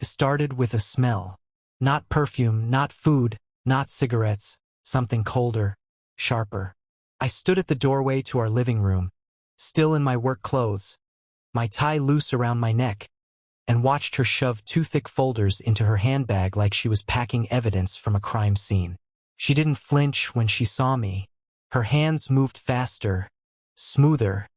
It started with a smell. Not perfume, not food, not cigarettes, something colder, sharper. I stood at the doorway to our living room, still in my work clothes, my tie loose around my neck, and watched her shove 2 thick folders into her handbag like she was packing evidence from a crime scene. She didn't flinch when she saw me. Her hands moved faster, smoother,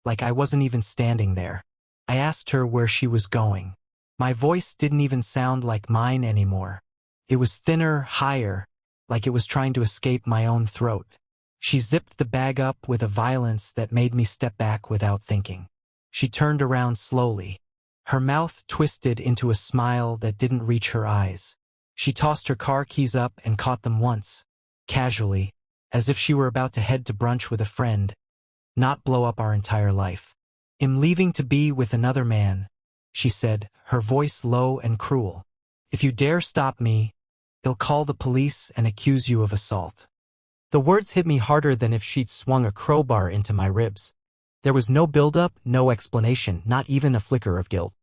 like I wasn't even standing there. I asked her where she was going. My voice didn't even sound like mine anymore. It was thinner, higher, like it was trying to escape my own throat. She zipped the bag up with a violence that made me step back without thinking. She turned around slowly. Her mouth twisted into a smile that didn't reach her eyes. She tossed her car keys up and caught them once, casually, as if she were about to head to brunch with a friend, not blow up our entire life. "I'm leaving to be with another man," she said, her voice low and cruel. "If you dare stop me, they'll call the police and accuse you of assault." The words hit me harder than if she'd swung a crowbar into my ribs. There was no build-up, no explanation, not even a flicker of guilt.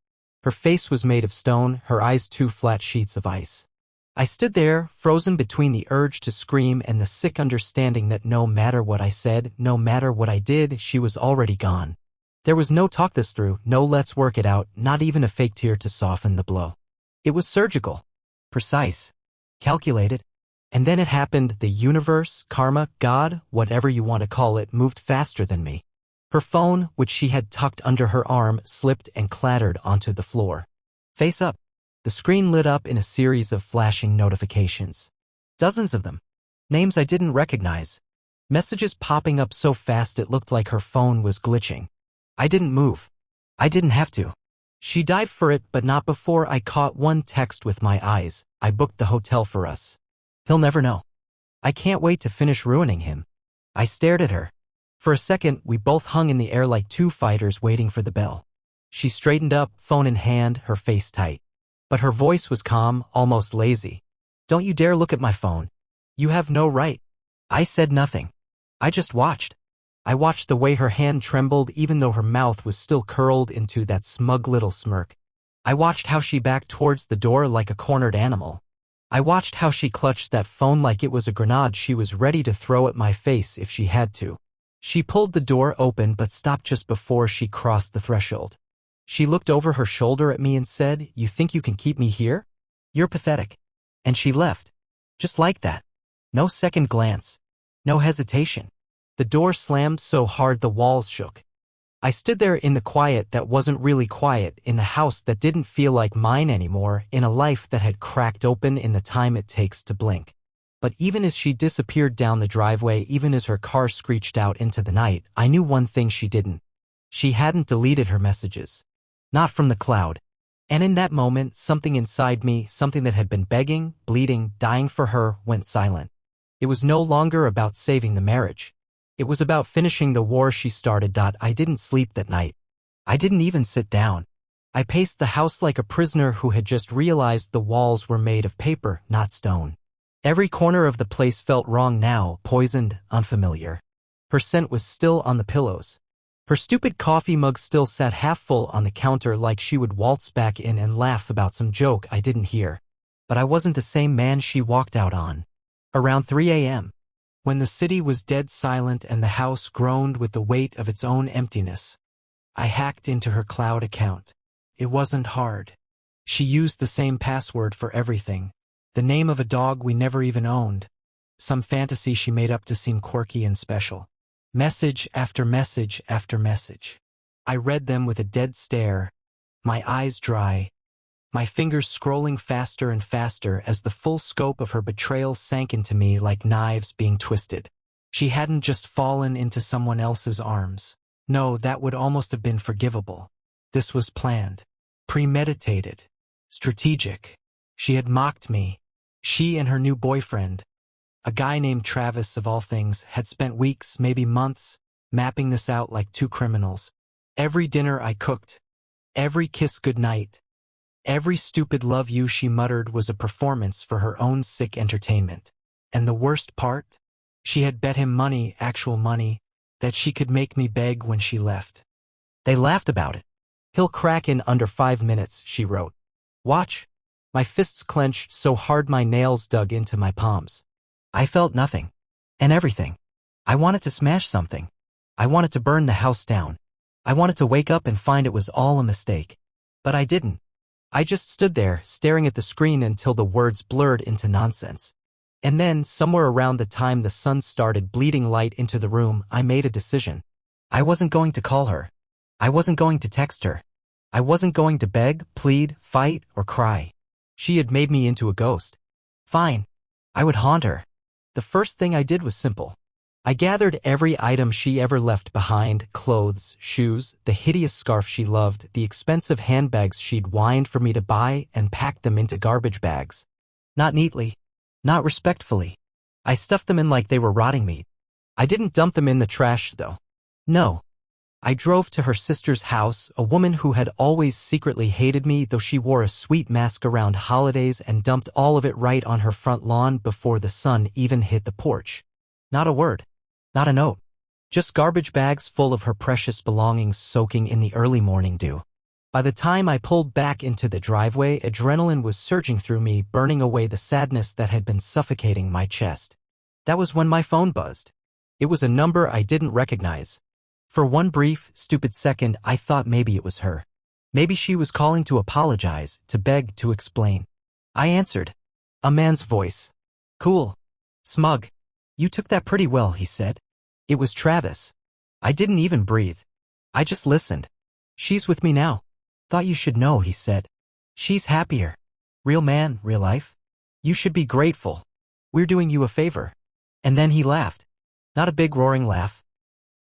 Her face was made of stone, her eyes 2 flat sheets of ice. I stood there, frozen between the urge to scream and the sick understanding that no matter what I said, no matter what I did, she was already gone. There was no talk this through, no let's work it out, not even a fake tear to soften the blow. It was surgical, precise, calculated. And then it happened. The universe, karma, God, whatever you want to call it, moved faster than me. Her phone, which she had tucked under her arm, slipped and clattered onto the floor. Face up. The screen lit up in a series of flashing notifications. Dozens of them. Names I didn't recognize. Messages popping up so fast it looked like her phone was glitching. I didn't move. I didn't have to. She dived for it, but not before I caught one text with my eyes. "I booked the hotel for us. He'll never know. I can't wait to finish ruining him." I stared at her. For a second, we both hung in the air like 2 fighters waiting for the bell. She straightened up, phone in hand, her face tight. But her voice was calm, almost lazy. "Don't you dare look at my phone. You have no right." I said nothing. I just watched. I watched the way her hand trembled even though her mouth was still curled into that smug little smirk. I watched how she backed towards the door like a cornered animal. I watched how she clutched that phone like it was a grenade she was ready to throw at my face if she had to. She pulled the door open but stopped just before she crossed the threshold. She looked over her shoulder at me and said, "You think you can keep me here? You're pathetic." And she left. Just like that. No second glance. No hesitation. The door slammed so hard the walls shook. I stood there in the quiet that wasn't really quiet, in the house that didn't feel like mine anymore, in a life that had cracked open in the time it takes to blink. But even as she disappeared down the driveway, even as her car screeched out into the night, I knew one thing she didn't. She hadn't deleted her messages. Not from the cloud. And in that moment, something inside me, something that had been begging, bleeding, dying for her, went silent. It was no longer about saving the marriage. It was about finishing the war she started. I didn't sleep that night. I didn't even sit down. I paced the house like a prisoner who had just realized the walls were made of paper, not stone. Every corner of the place felt wrong now, poisoned, unfamiliar. Her scent was still on the pillows. Her stupid coffee mug still sat half full on the counter like she would waltz back in and laugh about some joke I didn't hear. But I wasn't the same man she walked out on. Around 3 a.m. when the city was dead silent and the house groaned with the weight of its own emptiness, I hacked into her cloud account. It wasn't hard. She used the same password for everything. The name of a dog we never even owned. Some fantasy she made up to seem quirky and special. Message after message after message. I read them with a dead stare, my eyes dry, my fingers scrolling faster and faster as the full scope of her betrayal sank into me like knives being twisted. She hadn't just fallen into someone else's arms. No, that would almost have been forgivable. This was planned, premeditated, strategic. She had mocked me. She and her new boyfriend, a guy named Travis of all things, had spent weeks, maybe months, mapping this out like 2 criminals. Every dinner I cooked, every kiss goodnight, every stupid love you she muttered was a performance for her own sick entertainment. And the worst part? She had bet him money, actual money, that she could make me beg when she left. They laughed about it. "He'll crack in under 5 minutes," she wrote. "Watch." My fists clenched so hard my nails dug into my palms. I felt nothing. And everything. I wanted to smash something. I wanted to burn the house down. I wanted to wake up and find it was all a mistake. But I didn't. I just stood there, staring at the screen until the words blurred into nonsense. And then, somewhere around the time the sun started bleeding light into the room, I made a decision. I wasn't going to call her. I wasn't going to text her. I wasn't going to beg, plead, fight, or cry. She had made me into a ghost. Fine. I would haunt her. The first thing I did was simple. I gathered every item she ever left behind, clothes, shoes, the hideous scarf she loved, the expensive handbags she'd whined for me to buy, and packed them into garbage bags. Not neatly. Not respectfully. I stuffed them in like they were rotting meat. I didn't dump them in the trash, though. No. I drove to her sister's house, a woman who had always secretly hated me, though she wore a sweet mask around holidays, and dumped all of it right on her front lawn before the sun even hit the porch. Not a word. Not a note. Just garbage bags full of her precious belongings soaking in the early morning dew. By the time I pulled back into the driveway, adrenaline was surging through me, burning away the sadness that had been suffocating my chest. That was when my phone buzzed. It was a number I didn't recognize. For one brief, stupid second, I thought maybe it was her. Maybe she was calling to apologize, to beg, to explain. I answered. A man's voice. Cool. Smug. You took that pretty well, he said. It was Travis. I didn't even breathe. I just listened. She's with me now. Thought you should know, he said. She's happier. Real man, real life. You should be grateful. We're doing you a favor. And then he laughed. Not a big roaring laugh.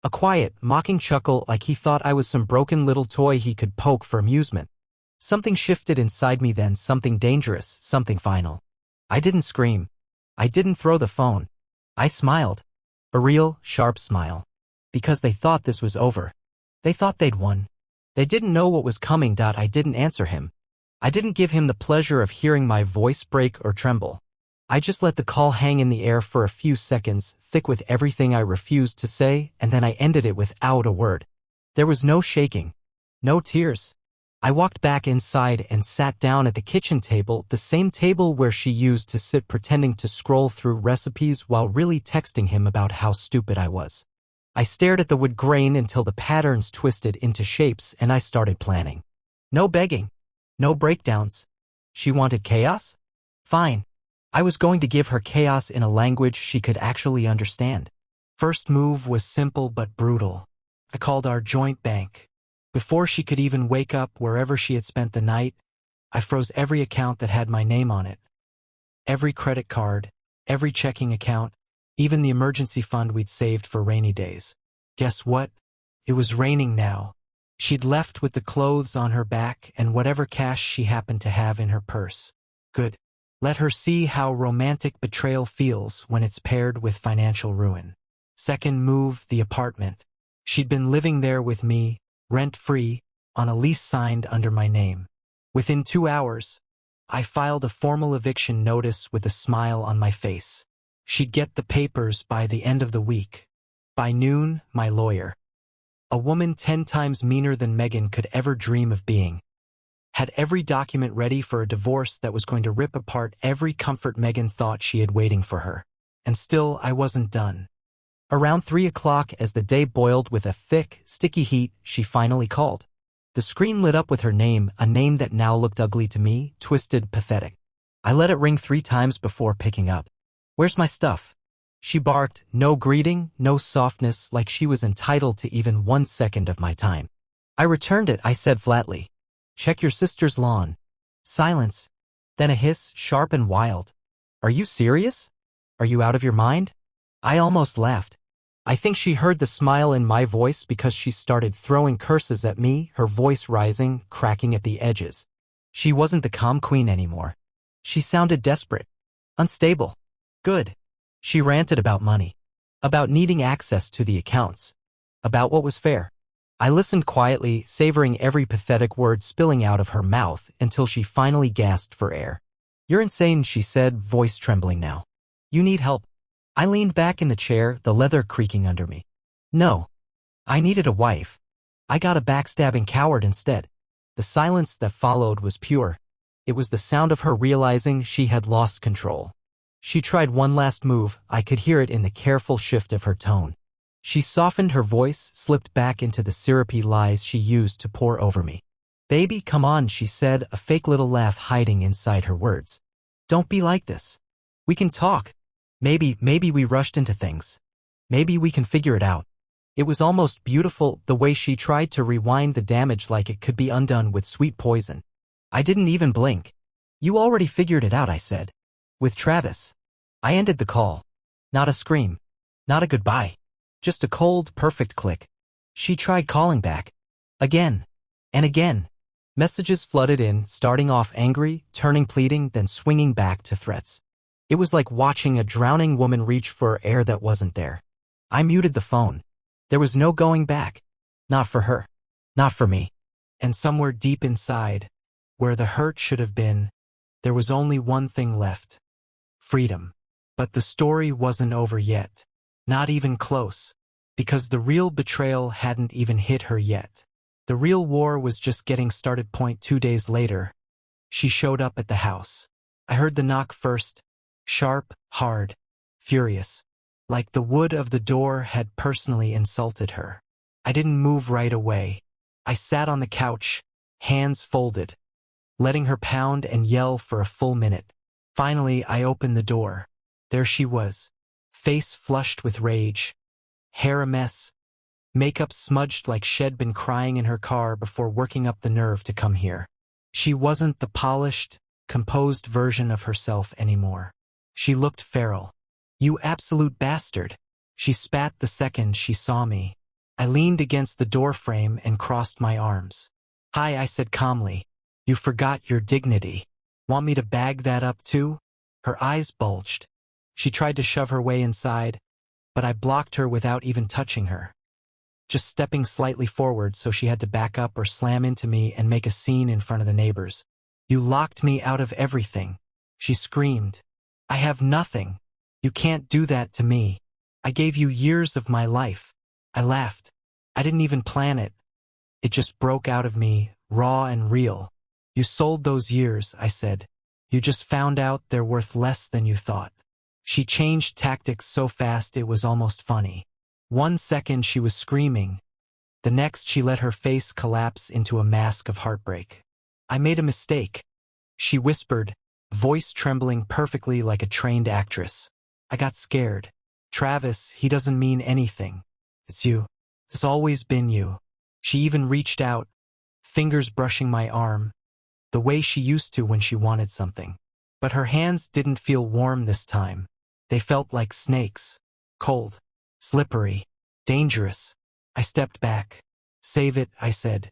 A quiet, mocking chuckle like he thought I was some broken little toy he could poke for amusement. Something shifted inside me then, something dangerous, something final. I didn't scream. I didn't throw the phone. I smiled. A real, sharp smile. Because they thought this was over. They thought they'd won. They didn't know what was coming. I didn't answer him. I didn't give him the pleasure of hearing my voice break or tremble. I just let the call hang in the air for a few seconds, thick with everything I refused to say, and then I ended it without a word. There was no shaking. No tears. I walked back inside and sat down at the kitchen table, the same table where she used to sit pretending to scroll through recipes while really texting him about how stupid I was. I stared at the wood grain until the patterns twisted into shapes and I started planning. No begging. No breakdowns. She wanted chaos? Fine. I was going to give her chaos in a language she could actually understand. First move was simple but brutal. I called our joint bank. Before she could even wake up wherever she had spent the night, I froze every account that had my name on it. Every credit card, every checking account, even the emergency fund we'd saved for rainy days. Guess what? It was raining now. She'd left with the clothes on her back and whatever cash she happened to have in her purse. Good. Let her see how romantic betrayal feels when it's paired with financial ruin. Second move, the apartment. She'd been living there with me, rent-free, on a lease signed under my name. Within 2 hours, I filed a formal eviction notice with a smile on my face. She'd get the papers by the end of the week. By noon, my lawyer, a woman 10 times meaner than Megan could ever dream of being, had every document ready for a divorce that was going to rip apart every comfort Megan thought she had waiting for her. And still, I wasn't done. Around 3 o'clock, as the day boiled with a thick, sticky heat, she finally called. The screen lit up with her name, a name that now looked ugly to me, twisted, pathetic. I let it ring 3 times before picking up. Where's my stuff? She barked, no greeting, no softness, like she was entitled to even 1 second of my time. I returned it, I said flatly. Check your sister's lawn. Silence. Then a hiss, sharp and wild. Are you serious? Are you out of your mind? I almost laughed. I think she heard the smile in my voice because she started throwing curses at me, her voice rising, cracking at the edges. She wasn't the calm queen anymore. She sounded desperate. Unstable. Good. She ranted about money. About needing access to the accounts. About what was fair. I listened quietly, savoring every pathetic word spilling out of her mouth until she finally gasped for air. You're insane, she said, voice trembling now. You need help. I leaned back in the chair, the leather creaking under me. No. I needed a wife. I got a backstabbing coward instead. The silence that followed was pure. It was the sound of her realizing she had lost control. She tried one last move. I could hear it in the careful shift of her tone. She softened her voice, slipped back into the syrupy lies she used to pour over me. "Baby, come on," she said, a fake little laugh hiding inside her words. "Don't be like this. We can talk. Maybe we rushed into things. Maybe we can figure it out." It was almost beautiful, the way she tried to rewind the damage like it could be undone with sweet poison. I didn't even blink. "You already figured it out," I said. "With Travis." I ended the call. Not a scream. Not a goodbye. Just a cold, perfect click. She tried calling back. Again. And again. Messages flooded in, starting off angry, turning pleading, then swinging back to threats. It was like watching a drowning woman reach for air that wasn't there. I muted the phone. There was no going back. Not for her. Not for me. And somewhere deep inside, where the hurt should have been, there was only one thing left. Freedom. But the story wasn't over yet. Not even close. Because the real betrayal hadn't even hit her yet. The real war was just getting started. 2 days later, she showed up at the house. I heard the knock first. Sharp, hard, furious. Like the wood of the door had personally insulted her. I didn't move right away. I sat on the couch, hands folded, letting her pound and yell for a full minute. Finally, I opened the door. There she was, face flushed with rage, hair a mess, makeup smudged like she'd been crying in her car before working up the nerve to come here. She wasn't the polished, composed version of herself anymore. She looked feral. "You absolute bastard," she spat the second she saw me. I leaned against the doorframe and crossed my arms. "Hi," I said calmly. "You forgot your dignity. Want me to bag that up too?" Her eyes bulged. She tried to shove her way inside, but I blocked her without even touching her. Just stepping slightly forward so she had to back up or slam into me and make a scene in front of the neighbors. "You locked me out of everything," she screamed. "I have nothing. You can't do that to me. I gave you years of my life." I laughed. I didn't even plan it. It just broke out of me, raw and real. "You sold those years," I said. "You just found out they're worth less than you thought." She changed tactics so fast it was almost funny. 1 second she was screaming. The next she let her face collapse into a mask of heartbreak. "I made a mistake," she whispered, voice trembling perfectly like a trained actress. "I got scared. Travis, he doesn't mean anything. It's you. It's always been you." She even reached out, fingers brushing my arm, the way she used to when she wanted something. But her hands didn't feel warm this time. They felt like snakes. Cold, slippery, dangerous. I stepped back. "Save it," I said.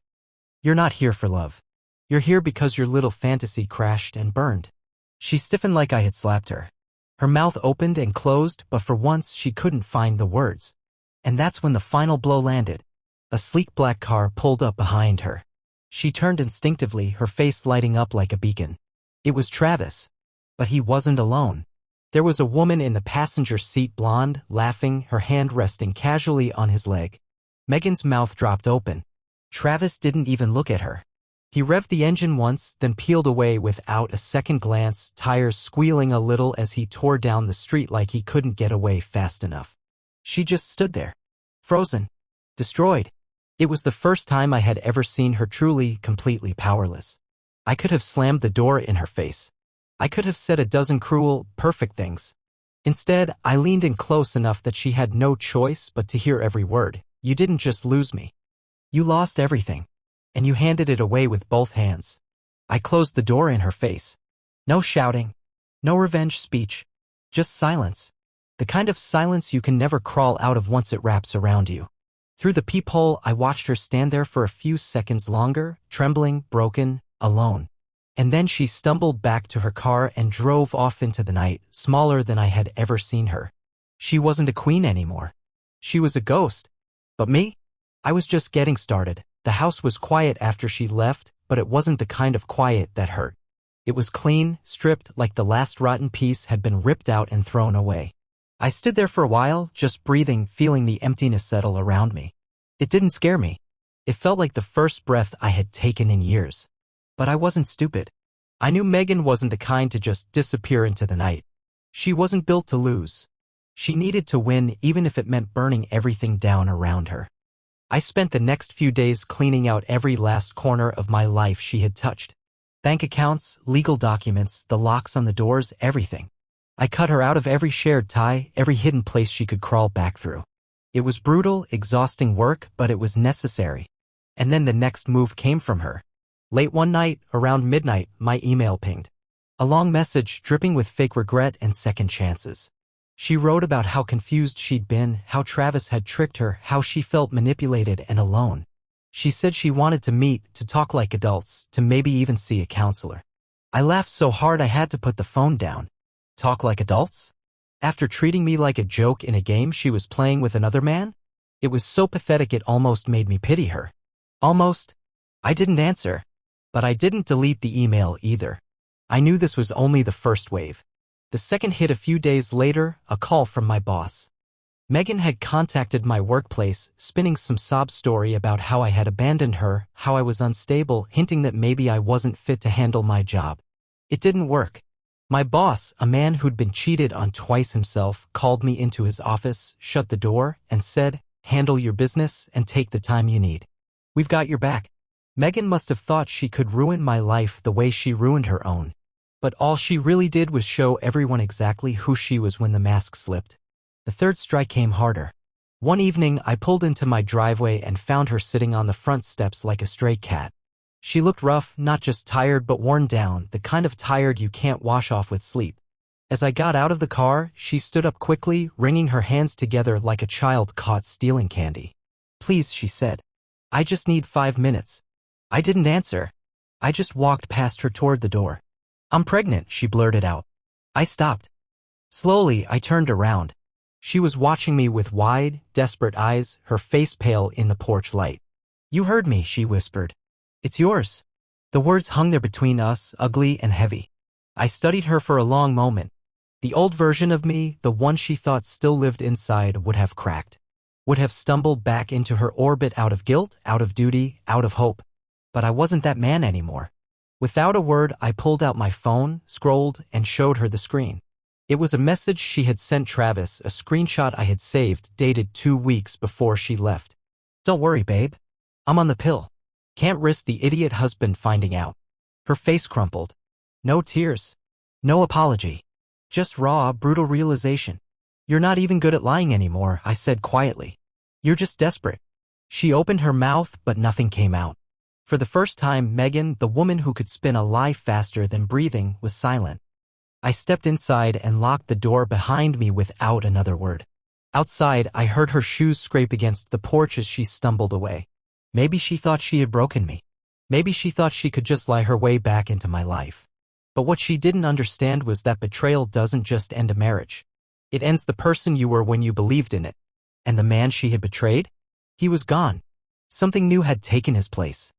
"You're not here for love. You're here because your little fantasy crashed and burned." She stiffened like I had slapped her. Her mouth opened and closed, but for once she couldn't find the words. And that's when the final blow landed. A sleek black car pulled up behind her. She turned instinctively, her face lighting up like a beacon. It was Travis. But he wasn't alone. There was a woman in the passenger seat, blonde, laughing, her hand resting casually on his leg. Megan's mouth dropped open. Travis didn't even look at her. He revved the engine once, then peeled away without a second glance, tires squealing a little as he tore down the street like he couldn't get away fast enough. She just stood there, frozen, destroyed. It was the first time I had ever seen her truly, completely powerless. I could have slammed the door in her face. I could have said a dozen cruel, perfect things. Instead, I leaned in close enough that she had no choice but to hear every word. "You didn't just lose me. You lost everything. And you handed it away with both hands." I closed the door in her face. No shouting. No revenge speech. Just silence. The kind of silence you can never crawl out of once it wraps around you. Through the peephole, I watched her stand there for a few seconds longer, trembling, broken, alone. And then she stumbled back to her car and drove off into the night, smaller than I had ever seen her. She wasn't a queen anymore. She was a ghost. But me? I was just getting started. The house was quiet after she left, but it wasn't the kind of quiet that hurt. It was clean, stripped, like the last rotten piece had been ripped out and thrown away. I stood there for a while, just breathing, feeling the emptiness settle around me. It didn't scare me. It felt like the first breath I had taken in years. But I wasn't stupid. I knew Megan wasn't the kind to just disappear into the night. She wasn't built to lose. She needed to win even if it meant burning everything down around her. I spent the next few days cleaning out every last corner of my life she had touched. Bank accounts, legal documents, the locks on the doors, everything. I cut her out of every shared tie, every hidden place she could crawl back through. It was brutal, exhausting work, but it was necessary. And then the next move came from her. Late one night, around midnight, my email pinged. A long message dripping with fake regret and second chances. She wrote about how confused she'd been, how Travis had tricked her, how she felt manipulated and alone. She said she wanted to meet, to talk like adults, to maybe even see a counselor. I laughed so hard I had to put the phone down. Talk like adults? After treating me like a joke in a game she was playing with another man? It was so pathetic it almost made me pity her. Almost. I didn't answer. But I didn't delete the email either. I knew this was only the first wave. The second hit a few days later, a call from my boss. Megan had contacted my workplace, spinning some sob story about how I had abandoned her, how I was unstable, hinting that maybe I wasn't fit to handle my job. It didn't work. My boss, a man who'd been cheated on twice himself, called me into his office, shut the door, and said, "Handle your business and take the time you need. We've got your back." Megan must have thought she could ruin my life the way she ruined her own. But all she really did was show everyone exactly who she was when the mask slipped. The third strike came harder. One evening, I pulled into my driveway and found her sitting on the front steps like a stray cat. She looked rough, not just tired but worn down, the kind of tired you can't wash off with sleep. As I got out of the car, she stood up quickly, wringing her hands together like a child caught stealing candy. "Please," she said. "I just need 5 minutes." I didn't answer. I just walked past her toward the door. "I'm pregnant," she blurted out. I stopped. Slowly, I turned around. She was watching me with wide, desperate eyes, her face pale in the porch light. "You heard me," she whispered. "It's yours." The words hung there between us, ugly and heavy. I studied her for a long moment. The old version of me, the one she thought still lived inside, would have cracked. Would have stumbled back into her orbit out of guilt, out of duty, out of hope. But I wasn't that man anymore. Without a word, I pulled out my phone, scrolled, and showed her the screen. It was a message she had sent Travis, a screenshot I had saved, dated 2 weeks before she left. "Don't worry, babe. I'm on the pill. Can't risk the idiot husband finding out." Her face crumpled. No tears. No apology. Just raw, brutal realization. "You're not even good at lying anymore," I said quietly. "You're just desperate." She opened her mouth, but nothing came out. For the first time, Megan, the woman who could spin a lie faster than breathing, was silent. I stepped inside and locked the door behind me without another word. Outside, I heard her shoes scrape against the porch as she stumbled away. Maybe she thought she had broken me. Maybe she thought she could just lie her way back into my life. But what she didn't understand was that betrayal doesn't just end a marriage. It ends the person you were when you believed in it. And the man she had betrayed? He was gone. Something new had taken his place.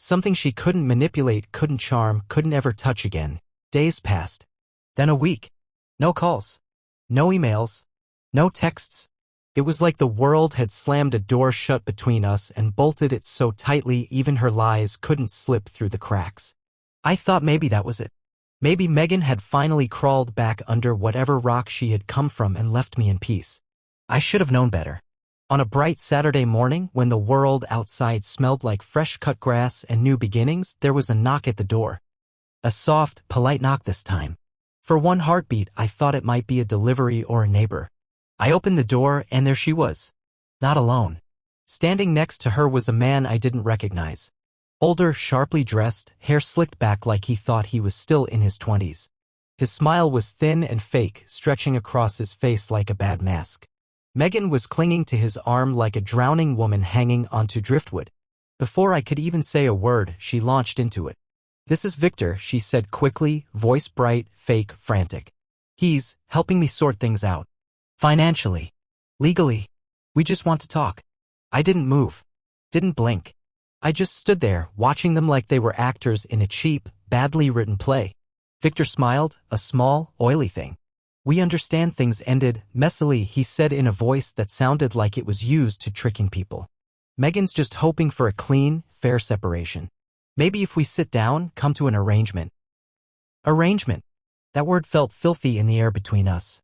Something she couldn't manipulate, couldn't charm, couldn't ever touch again. Days passed. Then a week. No calls. No emails. No texts. It was like the world had slammed a door shut between us and bolted it so tightly even her lies couldn't slip through the cracks. I thought maybe that was it. Maybe Megan had finally crawled back under whatever rock she had come from and left me in peace. I should have known better. On a bright Saturday morning, when the world outside smelled like fresh-cut grass and new beginnings, there was a knock at the door. A soft, polite knock this time. For one heartbeat, I thought it might be a delivery or a neighbor. I opened the door, and there she was. Not alone. Standing next to her was a man I didn't recognize. Older, sharply dressed, hair slicked back like he thought he was still in his 20s. His smile was thin and fake, stretching across his face like a bad mask. Megan was clinging to his arm like a drowning woman hanging onto driftwood. Before I could even say a word, she launched into it. "This is Victor," she said quickly, voice bright, fake, frantic. "He's helping me sort things out. Financially. Legally. We just want to talk." I didn't move. Didn't blink. I just stood there, watching them like they were actors in a cheap, badly written play. Victor smiled, a small, oily thing. "We understand things ended messily," he said in a voice that sounded like it was used to tricking people. "Megan's just hoping for a clean, fair separation. Maybe if we sit down, come to an arrangement." Arrangement. That word felt filthy in the air between us.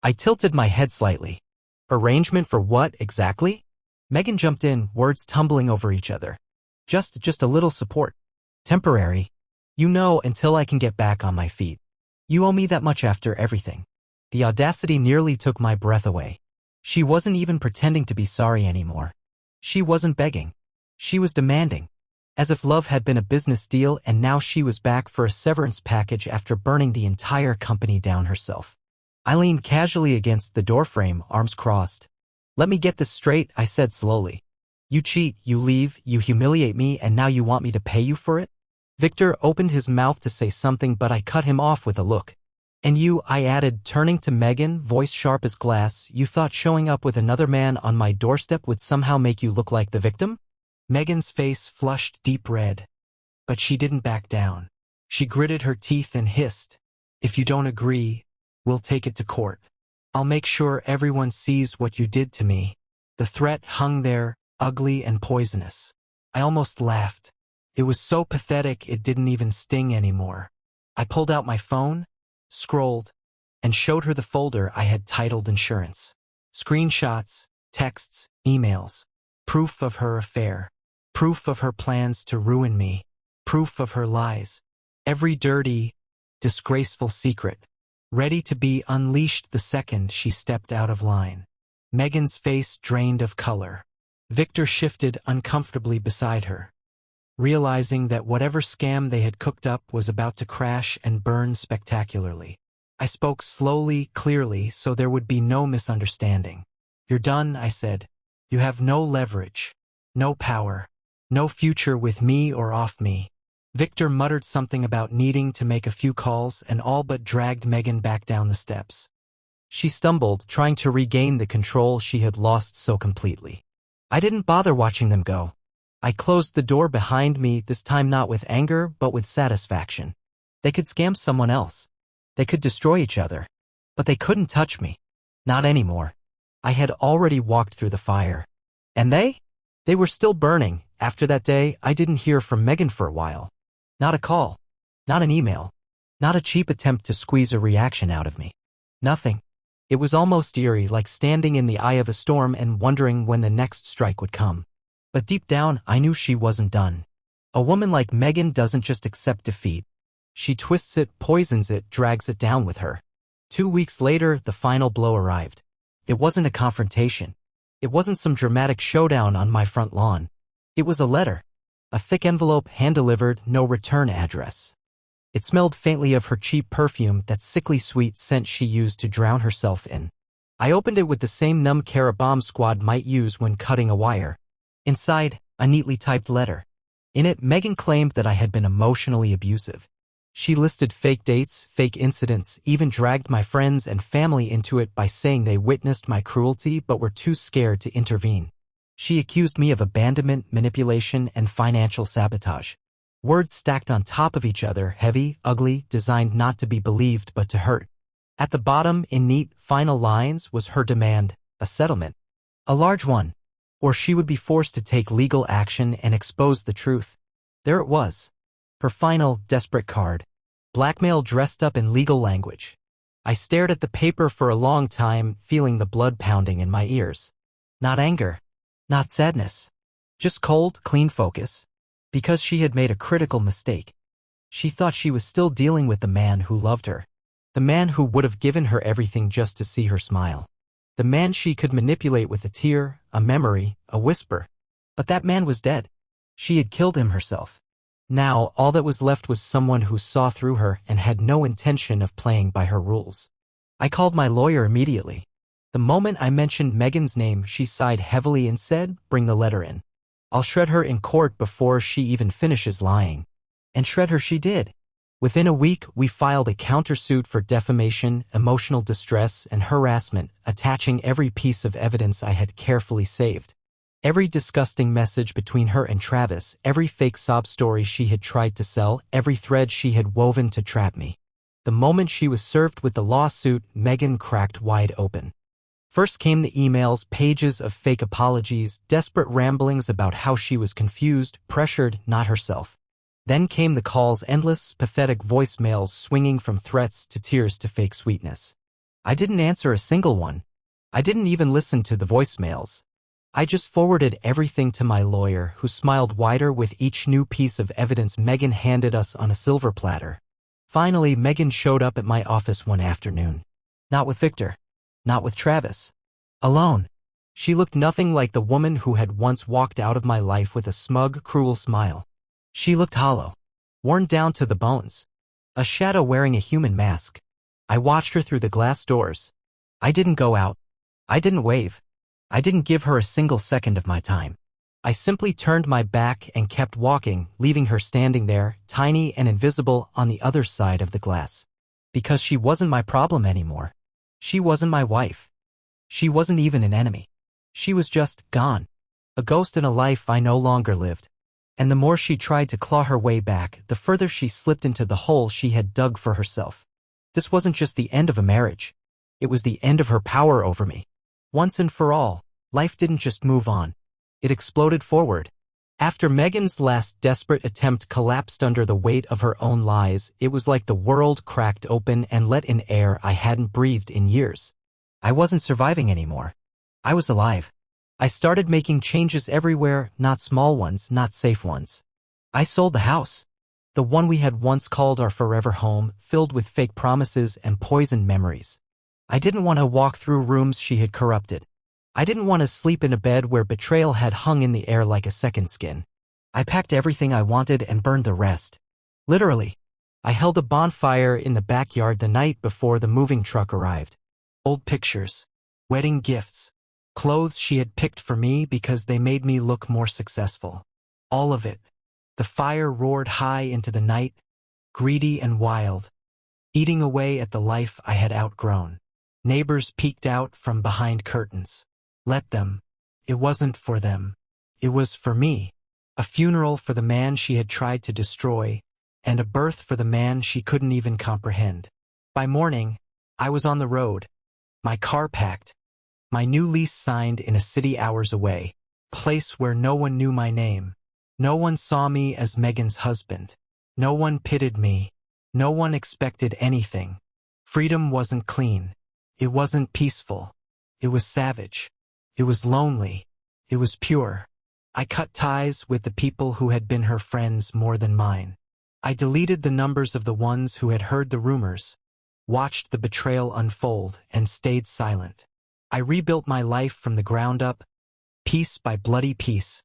I tilted my head slightly. Arrangement for what, exactly? Megan jumped in, words tumbling over each other. Just a little support. Temporary. You know, until I can get back on my feet. You owe me that much after everything. The audacity nearly took my breath away. She wasn't even pretending to be sorry anymore. She wasn't begging. She was demanding. As if love had been a business deal and now she was back for a severance package after burning the entire company down herself. I leaned casually against the doorframe, arms crossed. Let me get this straight, I said slowly. You cheat, you leave, you humiliate me, and now you want me to pay you for it? Victor opened his mouth to say something, but I cut him off with a look. And you, I added, turning to Megan, voice sharp as glass, you thought showing up with another man on my doorstep would somehow make you look like the victim? Megan's face flushed deep red. But she didn't back down. She gritted her teeth and hissed, if you don't agree, we'll take it to court. I'll make sure everyone sees what you did to me. The threat hung there, ugly and poisonous. I almost laughed. It was so pathetic it didn't even sting anymore. I pulled out my phone, scrolled, and showed her the folder I had titled insurance. Screenshots, texts, emails. Proof of her affair. Proof of her plans to ruin me. Proof of her lies. Every dirty, disgraceful secret. Ready to be unleashed the second she stepped out of line. Megan's face drained of color. Victor shifted uncomfortably beside her, realizing that whatever scam they had cooked up was about to crash and burn spectacularly. I spoke slowly, clearly, so there would be no misunderstanding. You're done, I said. You have no leverage, no power, no future with me or off me. Victor muttered something about needing to make a few calls and all but dragged Megan back down the steps. She stumbled, trying to regain the control she had lost so completely. I didn't bother watching them go. I closed the door behind me, this time not with anger, but with satisfaction. They could scam someone else. They could destroy each other. But they couldn't touch me. Not anymore. I had already walked through the fire. And they? They were still burning. After that day, I didn't hear from Megan for a while. Not a call. Not an email. Not a cheap attempt to squeeze a reaction out of me. Nothing. It was almost eerie, like standing in the eye of a storm and wondering when the next strike would come. But deep down, I knew she wasn't done. A woman like Megan doesn't just accept defeat. She twists it, poisons it, drags it down with her. 2 weeks later, the final blow arrived. It wasn't a confrontation. It wasn't some dramatic showdown on my front lawn. It was a letter. A thick envelope, hand-delivered, no return address. It smelled faintly of her cheap perfume, that sickly sweet scent she used to drown herself in. I opened it with the same numb care a bomb squad might use when cutting a wire. Inside, a neatly typed letter. In it, Megan claimed that I had been emotionally abusive. She listed fake dates, fake incidents, even dragged my friends and family into it by saying they witnessed my cruelty but were too scared to intervene. She accused me of abandonment, manipulation, and financial sabotage. Words stacked on top of each other, heavy, ugly, designed not to be believed but to hurt. At the bottom, in neat, final lines, was her demand, a settlement. A large one. Or she would be forced to take legal action and expose the truth. There it was. Her final, desperate card. Blackmail dressed up in legal language. I stared at the paper for a long time, feeling the blood pounding in my ears. Not anger. Not sadness. Just cold, clean focus. Because she had made a critical mistake. She thought she was still dealing with the man who loved her. The man who would have given her everything just to see her smile. The man she could manipulate with a tear, a memory, a whisper. But that man was dead. She had killed him herself. Now, all that was left was someone who saw through her and had no intention of playing by her rules. I called my lawyer immediately. The moment I mentioned Megan's name, she sighed heavily and said, "Bring the letter in. I'll shred her in court before she even finishes lying." And shred her she did. Within a week, we filed a countersuit for defamation, emotional distress, and harassment, attaching every piece of evidence I had carefully saved. Every disgusting message between her and Travis, every fake sob story she had tried to sell, every thread she had woven to trap me. The moment she was served with the lawsuit, Megan cracked wide open. First came the emails, pages of fake apologies, desperate ramblings about how she was confused, pressured, not herself. Then came the calls, endless, pathetic voicemails swinging from threats to tears to fake sweetness. I didn't answer a single one. I didn't even listen to the voicemails. I just forwarded everything to my lawyer, who smiled wider with each new piece of evidence Megan handed us on a silver platter. Finally, Megan showed up at my office one afternoon. Not with Victor. Not with Travis. Alone. She looked nothing like the woman who had once walked out of my life with a smug, cruel smile. She looked hollow, worn down to the bones. A shadow wearing a human mask. I watched her through the glass doors. I didn't go out. I didn't wave. I didn't give her a single second of my time. I simply turned my back and kept walking, leaving her standing there, tiny and invisible on the other side of the glass. Because she wasn't my problem anymore. She wasn't my wife. She wasn't even an enemy. She was just gone. A ghost in a life I no longer lived. And the more she tried to claw her way back, the further she slipped into the hole she had dug for herself. This wasn't just the end of a marriage. It was the end of her power over me. Once and for all, life didn't just move on. It exploded forward. After Megan's last desperate attempt collapsed under the weight of her own lies, it was like the world cracked open and let in air I hadn't breathed in years. I wasn't surviving anymore. I was alive. I started making changes everywhere, not small ones, not safe ones. I sold the house. The one we had once called our forever home, filled with fake promises and poisoned memories. I didn't want to walk through rooms she had corrupted. I didn't want to sleep in a bed where betrayal had hung in the air like a second skin. I packed everything I wanted and burned the rest. Literally. I held a bonfire in the backyard the night before the moving truck arrived. Old pictures, wedding gifts, clothes she had picked for me because they made me look more successful. All of it. The fire roared high into the night, greedy and wild, eating away at the life I had outgrown. Neighbors peeked out from behind curtains. Let them. It wasn't for them. It was for me. A funeral for the man she had tried to destroy, and a birth for the man she couldn't even comprehend. By morning, I was on the road, my car packed, my new lease signed in a city hours away, a place where no one knew my name. No one saw me as Megan's husband. No one pitied me. No one expected anything. Freedom wasn't clean. It wasn't peaceful. It was savage. It was lonely. It was pure. I cut ties with the people who had been her friends more than mine. I deleted the numbers of the ones who had heard the rumors, watched the betrayal unfold, and stayed silent. I rebuilt my life from the ground up, piece by bloody piece,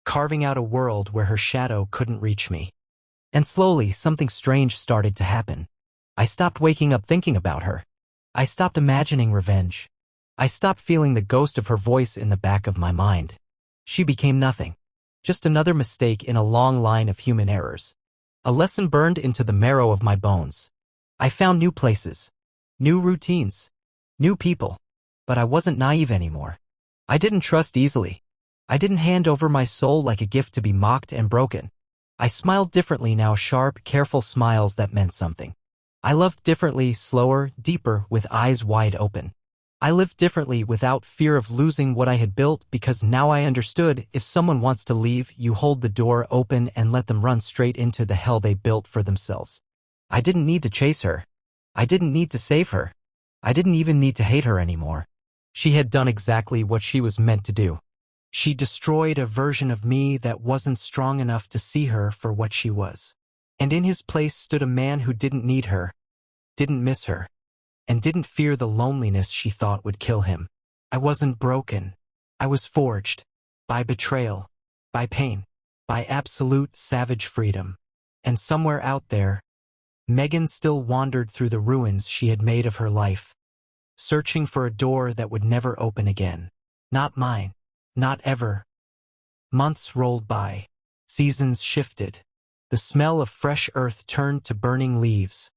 carving out a world where her shadow couldn't reach me. And slowly, something strange started to happen. I stopped waking up thinking about her. I stopped imagining revenge. I stopped feeling the ghost of her voice in the back of my mind. She became nothing. Just another mistake in a long line of human errors. A lesson burned into the marrow of my bones. I found new places, new routines, new people. But I wasn't naive anymore. I didn't trust easily. I didn't hand over my soul like a gift to be mocked and broken. I smiled differently now, sharp, careful smiles that meant something. I loved differently, slower, deeper, with eyes wide open. I lived differently without fear of losing what I had built, because now I understood, if someone wants to leave, you hold the door open and let them run straight into the hell they built for themselves. I didn't need to chase her. I didn't need to save her. I didn't even need to hate her anymore. She had done exactly what she was meant to do. She destroyed a version of me that wasn't strong enough to see her for what she was. And in his place stood a man who didn't need her, didn't miss her, and didn't fear the loneliness she thought would kill him. I wasn't broken. I was forged. By betrayal. By pain. By absolute savage freedom. And somewhere out there, Megan still wandered through the ruins she had made of her life, searching for a door that would never open again. Not mine. Not ever. Months rolled by. Seasons shifted. The smell of fresh earth turned to burning leaves,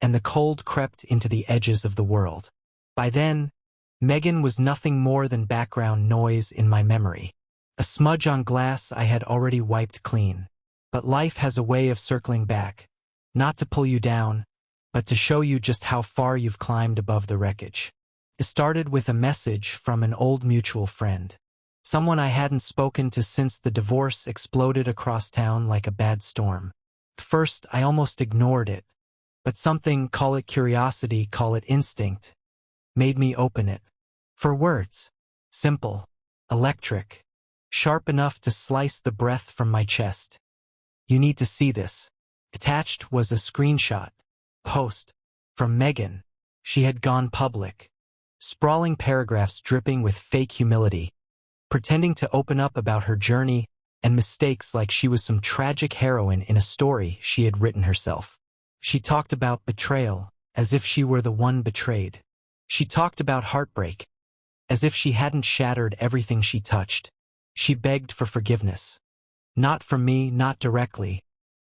and the cold crept into the edges of the world. By then, Megan was nothing more than background noise in my memory. A smudge on glass I had already wiped clean. But life has a way of circling back. Not to pull you down, but to show you just how far you've climbed above the wreckage. It started with a message from an old mutual friend. Someone I hadn't spoken to since the divorce exploded across town like a bad storm. first, I almost ignored it, but something, call it curiosity, call it instinct, made me open it. For words. Simple. Electric. Sharp enough to slice the breath from my chest. You need to see this. Attached was a screenshot. Post. From Megan. She had gone public. Sprawling paragraphs dripping with fake humility. Pretending to open up about her journey and mistakes like she was some tragic heroine in a story she had written herself. She talked about betrayal, as if she were the one betrayed. She talked about heartbreak, as if she hadn't shattered everything she touched. She begged for forgiveness. Not from me, not directly,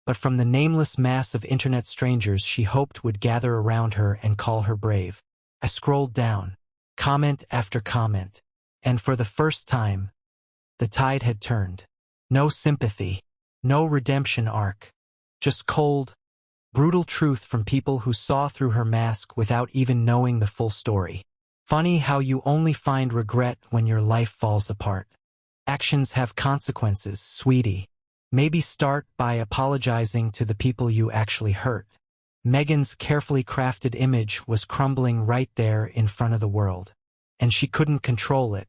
but from the nameless mass of internet strangers she hoped would gather around her and call her brave. I scrolled down, comment after comment, and for the first time, the tide had turned. No sympathy, no redemption arc, just cold, brutal truth from people who saw through her mask without even knowing the full story. Funny how you only find regret when your life falls apart. Actions have consequences, sweetie. Maybe start by apologizing to the people you actually hurt. Megan's carefully crafted image was crumbling right there in front of the world. And she couldn't control it,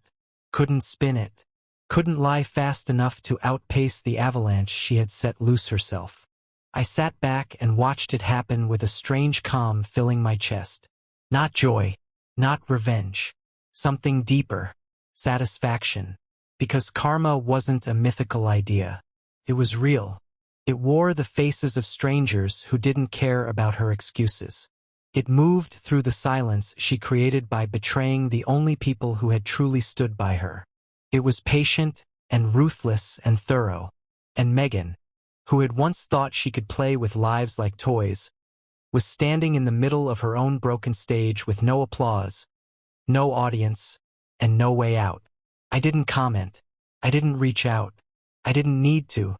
couldn't spin it, couldn't lie fast enough to outpace the avalanche she had set loose herself. I sat back and watched it happen with a strange calm filling my chest. Not joy, not revenge. Something deeper. Satisfaction. Because karma wasn't a mythical idea. It was real. It wore the faces of strangers who didn't care about her excuses. It moved through the silence she created by betraying the only people who had truly stood by her. It was patient and ruthless and thorough. And Megan, who had once thought she could play with lives like toys, was standing in the middle of her own broken stage with no applause, no audience, and no way out. I didn't comment. I didn't reach out. I didn't need to.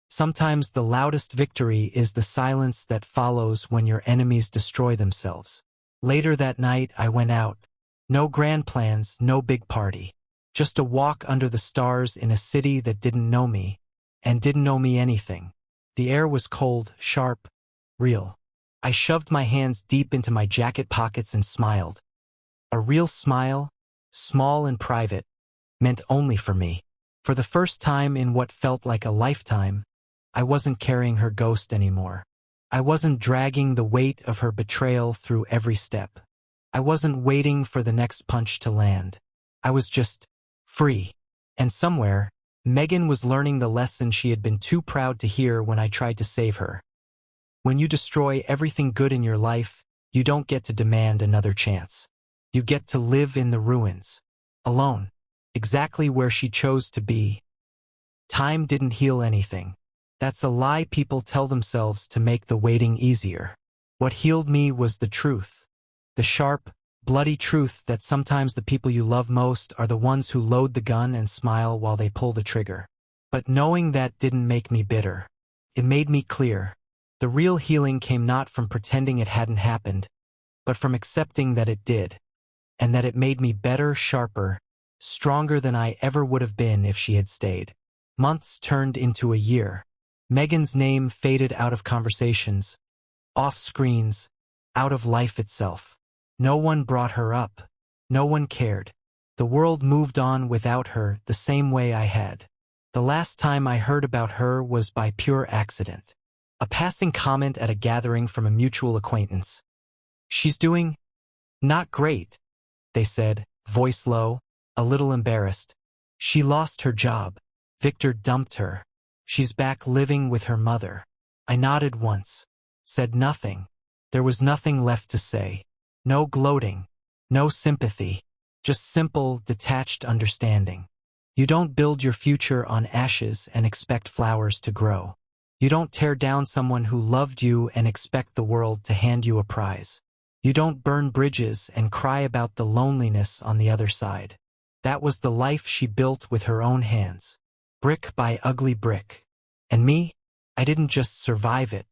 Sometimes the loudest victory is the silence that follows when your enemies destroy themselves. Later that night, I went out. No grand plans, no big party. Just a walk under the stars in a city that didn't know me, and didn't know me anything. The air was cold, sharp, real. I shoved my hands deep into my jacket pockets and smiled. A real smile, small and private, meant only for me. For the first time in what felt like a lifetime, I wasn't carrying her ghost anymore. I wasn't dragging the weight of her betrayal through every step. I wasn't waiting for the next punch to land. I was just free. And somewhere, Megan was learning the lesson she had been too proud to hear when I tried to save her. When you destroy everything good in your life, you don't get to demand another chance. You get to live in the ruins, alone, exactly where she chose to be. Time didn't heal anything. That's a lie people tell themselves to make the waiting easier. What healed me was the truth. The sharp, bloody truth that sometimes the people you love most are the ones who load the gun and smile while they pull the trigger. But knowing that didn't make me bitter. It made me clear. The real healing came not from pretending it hadn't happened, but from accepting that it did, and that it made me better, sharper, stronger than I ever would have been if she had stayed. Months turned into a year. Megan's name faded out of conversations, off screens, out of life itself. No one brought her up. No one cared. The world moved on without her the same way I had. The last time I heard about her was by pure accident. A passing comment at a gathering from a mutual acquaintance. "She's doing not great," they said, voice low, a little embarrassed. "She lost her job. Victor dumped her. She's back living with her mother." I nodded once, said nothing. There was nothing left to say. No gloating, no sympathy, just simple, detached understanding. You don't build your future on ashes and expect flowers to grow. You don't tear down someone who loved you and expect the world to hand you a prize. You don't burn bridges and cry about the loneliness on the other side. That was the life she built with her own hands. Brick by ugly brick. And me? I didn't just survive it.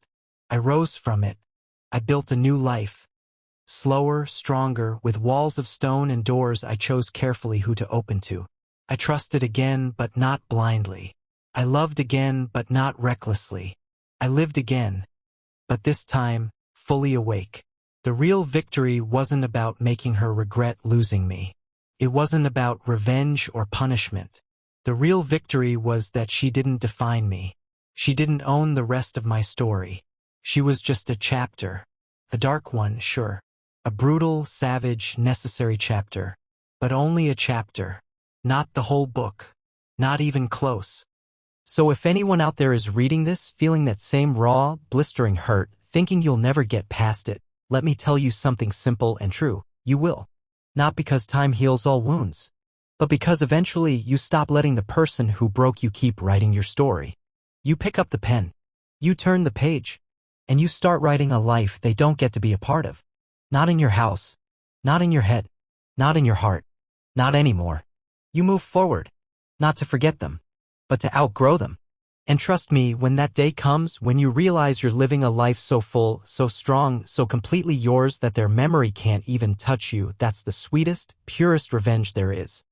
I rose from it. I built a new life. Slower, stronger, with walls of stone and doors I chose carefully who to open to. I trusted again, but not blindly. I loved again, but not recklessly. I lived again, but this time, fully awake. The real victory wasn't about making her regret losing me. It wasn't about revenge or punishment. The real victory was that she didn't define me. She didn't own the rest of my story. She was just a chapter. A dark one, sure. A brutal, savage, necessary chapter. But only a chapter. Not the whole book. Not even close. So if anyone out there is reading this, feeling that same raw, blistering hurt, thinking you'll never get past it, let me tell you something simple and true. You will. Not because time heals all wounds, but because eventually you stop letting the person who broke you keep writing your story. You pick up the pen. You turn the page. And you start writing a life they don't get to be a part of. Not in your house. Not in your head. Not in your heart. Not anymore. You move forward. Not to forget them, but to outgrow them. And trust me, when that day comes, when you realize you're living a life so full, so strong, so completely yours that their memory can't even touch you, that's the sweetest, purest revenge there is.